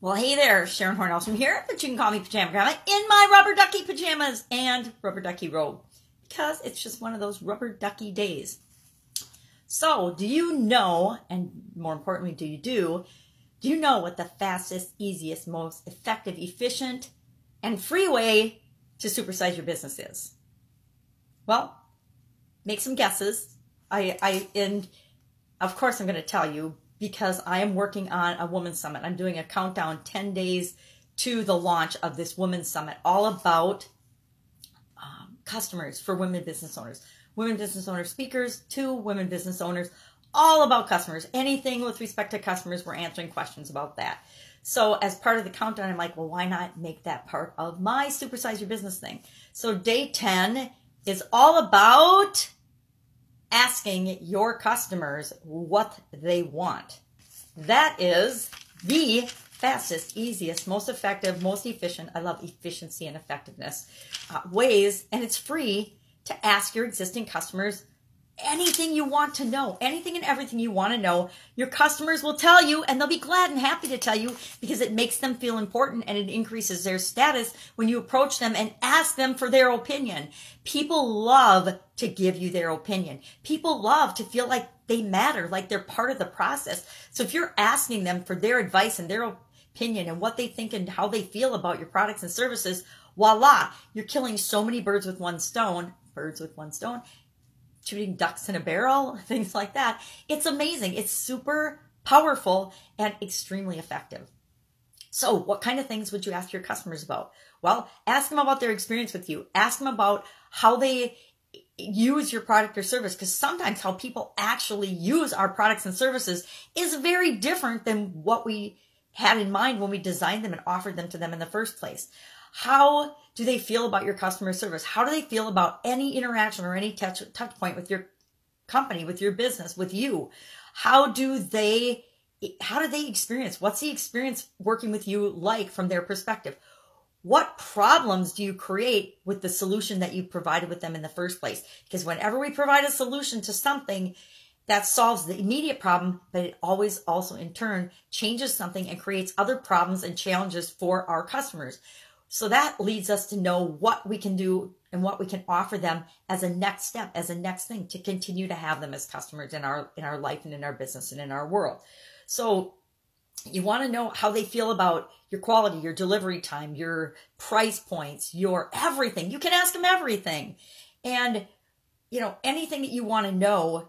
Well, hey there, Sharon Horne-Ellstrom here, but you can call me Pajama Grandma in my rubber ducky pajamas and rubber ducky robe because it's just one of those rubber ducky days. So, do you know, and more importantly, do you know what the fastest, easiest, most effective, efficient, and free way to supersize your business is? Well, make some guesses. And of course I'm going to tell you, because I am working on a women's summit. I'm doing a countdown 10 days to the launch of this women's summit, all about customers for women business owners speakers to women business owners, all about customers. Anything with respect to customers, we're answering questions about that. So as part of the countdown, I'm like, well, why not make that part of my Supersize Your Business thing? So day 10 is all about asking your customers what they want. That is the fastest, easiest, most effective, most efficient, I love efficiency and effectiveness, ways, and it's free to ask your existing customers anything you want to know, anything and everything you want to know. Your customers will tell you, and they'll be glad and happy to tell you because it makes them feel important and it increases their status when you approach them and ask them for their opinion. People love to give you their opinion. People love to feel like they matter, like they're part of the process. So if you're asking them for their advice and their opinion and what they think and how they feel about your products and services, voila, you're killing so many birds with one stone, shooting ducks in a barrel, things like that. It's amazing. It's super powerful and extremely effective. So what kind of things would you ask your customers about? Well, ask them about their experience with you. Ask them about how they use your product or service, because sometimes how people actually use our products and services is very different than what we had in mind when we designed them and offered them to them in the first place. How do they feel about your customer service? How do they feel about any interaction or any touch point with your company, with your business, with you? How do they experience? What's the experience working with you like from their perspective? What problems do you create with the solution that you provided with them in the first place? Because whenever we provide a solution to something, that solves the immediate problem, but it always also in turn changes something and creates other problems and challenges for our customers. So that leads us to know what we can do and what we can offer them as a next step, as a next thing to continue to have them as customers in our life and in our business and in our world. So you want to know how they feel about your quality, your delivery time, your price points, your everything. You can ask them everything. And, anything that you want to know,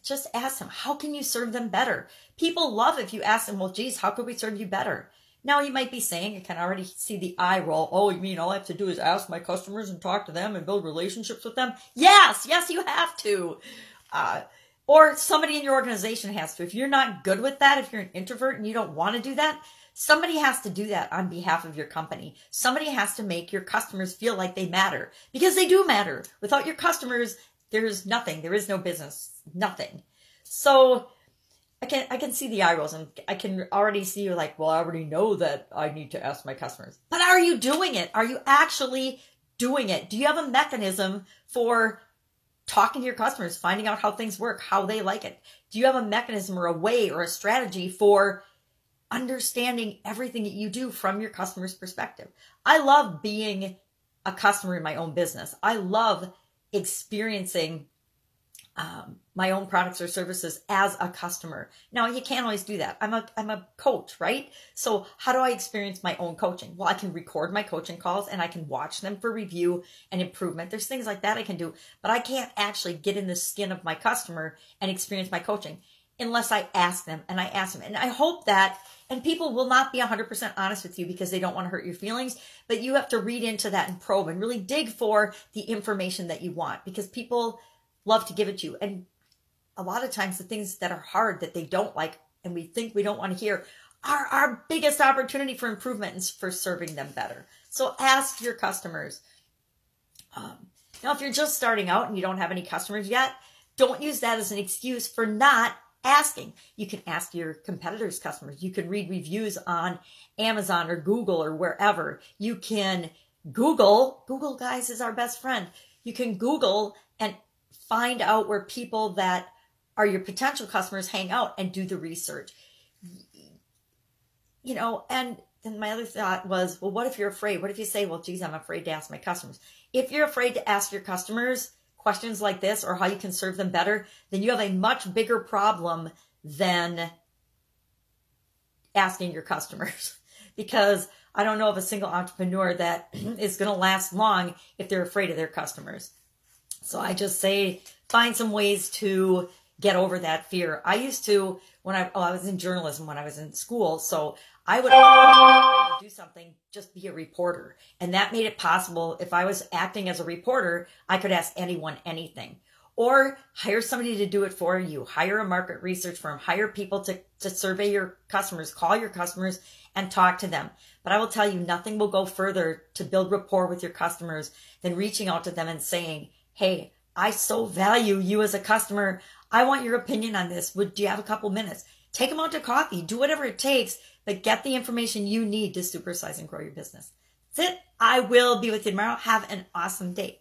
just ask them, how can you serve them better? People love if you ask them, well, geez, how could we serve you better? Now you might be saying, I can already see the eye roll. Oh, you mean all I have to do is ask my customers and talk to them and build relationships with them? Yes, you have to. Or somebody in your organization has to. If you're not good with that, if you're an introvert and you don't want to do that, somebody has to do that on behalf of your company. Somebody has to make your customers feel like they matter, because they do matter. Without your customers, there's nothing. There is no business, nothing. So I can see the eye rolls, and I can already see you like, well, I already know that I need to ask my customers. But are you doing it? Are you actually doing it? Do you have a mechanism for talking to your customers, finding out how things work, how they like it? Do you have a mechanism or a way or a strategy for understanding everything that you do from your customer's perspective? I love being a customer in my own business. I love experiencing my own products or services as a customer. Now, you can't always do that. I'm a coach, right? So how do I experience my own coaching? Well, I can record my coaching calls and I can watch them for review and improvement. There's things like that I can do, but I can't actually get in the skin of my customer and experience my coaching unless I ask them and I ask them. And I hope that, and people will not be 100% honest with you because they don't want to hurt your feelings, but you have to read into that and probe and really dig for the information that you want, because people love to give it to you. And a lot of times the things that are hard that they don't like and we think we don't want to hear are our biggest opportunity for improvement and for serving them better. So ask your customers. Now, if you're just starting out and you don't have any customers yet, don't use that as an excuse for not asking. You can ask your competitors' customers. You can read reviews on Amazon or Google or wherever. You can Google. Google, guys, is our best friend. You can Google and find out where people that are your potential customers hang out and do the research. you know, and then my other thought was, well, what if you're afraid? What if you say, well, geez, I'm afraid to ask my customers? If you're afraid to ask your customers questions like this or how you can serve them better, then you have a much bigger problem than asking your customers. Because I don't know of a single entrepreneur that is going to last long if they're afraid of their customers. So I just say, find some ways to get over that fear. I used to, when I was in journalism, when I was in school, so I would always do something, just be a reporter. And that made it possible. If I was acting as a reporter, I could ask anyone anything. Or hire somebody to do it for you. Hire a market research firm. Hire people to survey your customers, call your customers, and talk to them. But I will tell you, nothing will go further to build rapport with your customers than reaching out to them and saying, hey, I so value you as a customer. I want your opinion on this. Do you have a couple minutes? Take them out to coffee. Do whatever it takes, but get the information you need to supersize and grow your business. That's it. I will be with you tomorrow. Have an awesome day.